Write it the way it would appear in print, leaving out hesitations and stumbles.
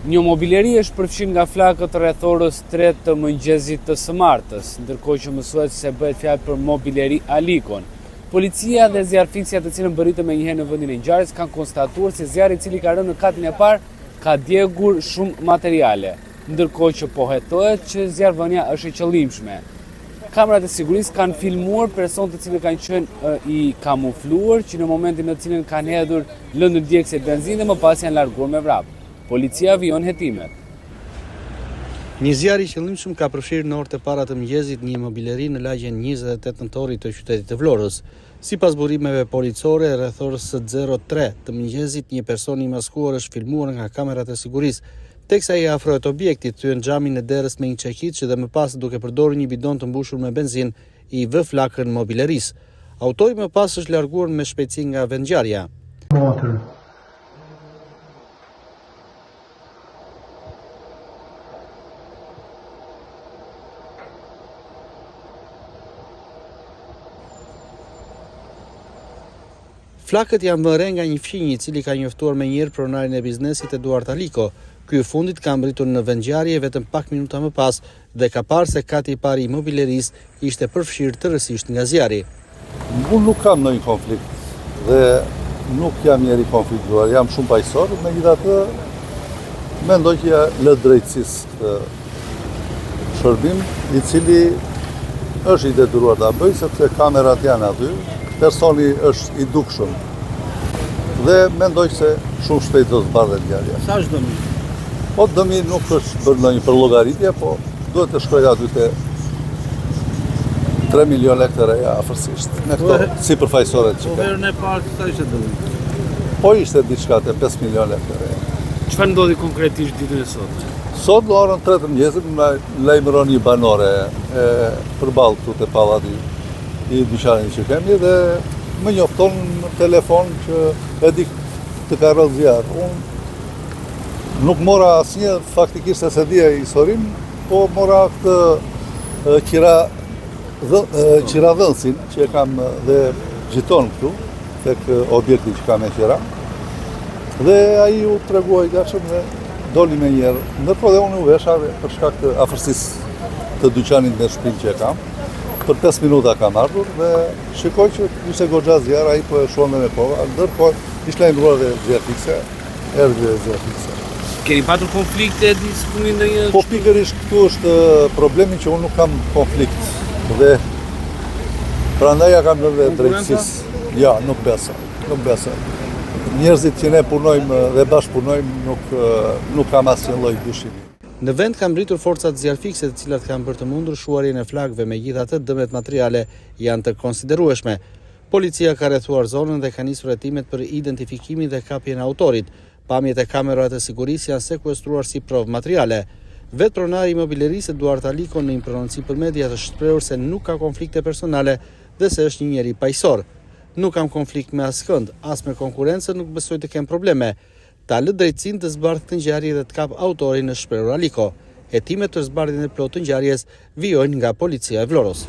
Një mobileri është përfshin nga flakët rreth orës 3 të mëngjesit të së martës, ndërkohë që mësohet se bëhet fjalë për mobileri Alikon. Policia dhe zjarrfiksja të cilën bërritën menjëherë në vendin e ngjarjes kanë konstatuar se zjarri i cili ka rënë në katin e parë ka djegur shumë materiale, ndërkohë që pohetohet që zjarrvënia është e qëllimshme. Kamerat e sigurisë kanë filmuar personë të cilët kanë qenë i kamufluar që në momentin në cilin kanë hedhur lëndë djegëse benzinë dhe më pas janë larguar me vrap. Policia vijon hetimet. Një zjarr i qëllimshëm ka përfshirë në orët e para të mëngjesit një mobileri në lagjen 28 nëntorit të qytetit të Vlorës. Sipas burimeve policore, rreth orës 03 të mëngjesit një person i maskuar është filmuar nga kamerat e sigurisë, teksa i afrohet objektit, thyen xhamin e derës me një çekiç dhe më pas duke përdorur një bidon të mbushur me benzinë i vë flakën mobilerisë. Autori më pas është larguar me shpejtësi nga vendngjarja. Flakët janë vënë re nga një fqinj i cili ka njoftuar menjëherë pronarin e biznesit Eduard Aliko. Ky i fundit ka mbritur në vendngjarje vetëm pak minuta më pas dhe ka parë se kati i parë i mobilerisë ishte përfshirë tërësisht nga zjarri. Unë nuk kam ndonjë konflikt dhe nuk jam njeri konfliktuar, jam shumë paqësor, megjithatë mendoj që lë drejtësisë këtë shërbim i cili është i detyruar ta bëjë sepse kamerat janë aty. Personi është i dukshëm dhe mendoj se shumë shpejt do të zbardhet ngjarja. Sa është dëmi? Po dëmi nuk është bërë ndonjë përllogaritje, po duhet të shkojë aty te 3 milion lekë të reja afërsisht. Me këto sipërfaqësoret që ka. Herën e parë sa ishte dëmi? Po ishte diçka te 5 milion lekë të reja. Çfarë ndodhi konkretisht ditën e sotme? Sot në orën 3 të mëngjesit më lajmëron një banore përballë këtu te pallati i dyqanit që kemi dhe më njofton në telefon që e di të ka rënë zjarr. Unë nuk mora asnjë faktikisht se dija historin, po mora këtë qiradhënsin që e kam dhe gjiton këtu tek objekti që kam e qira. Dhe ai u tregua i gatshëm dhe doli me njerë. Ndërkohë dhe unë u vesha për shkak të afërsisë të dyqanit me shtëpinë që e kam. Për 5 minuta kam ardhur dhe shikoj që ishte goxha zjarr, ai po e shohën me pova, ndërkohë ishte lajmëruar dhe zjarrfikse, erdhi zjarrfikse. Keni patur konflikte dispunin ndonjë? Po pikërisht këtu është problemi që unë nuk kam konflikt dhe prandaj ja kam lënë drejtësisë. Ja, nuk besoj. Njerëzit që ne punojmë dhe bashkëpunojmë nuk kam asnjë lloj dyshimi. Në vend kanë mbritur forcat zjarrfikse të cilat kanë bërë të mundur shuarjen e flakëve, megjithatë dëmet materiale janë të konsiderueshme. Policia ka rrethuar zonën dhe ka nisur hetimet për identifikimin dhe kapjen e autorit. Pamjet e kamerave të sigurisë janë sekuestruar si provë materiale. Vetë pronari i mobilerisë Eduard Aliko në një prononcim për media të shprehur se nuk ka konflikte personale dhe se është një njeri paqësor. Nuk kam konflikt me askënd, as me konkurrencën nuk besoj të kem probleme. Ta lë drejtësinë të zbardhë këtë ngjarje dhe të kap autorin, në shprehur Aliko. Hetimet për zbardhjen e plotë të ngjarjes vijojnë nga policia e Vlorës.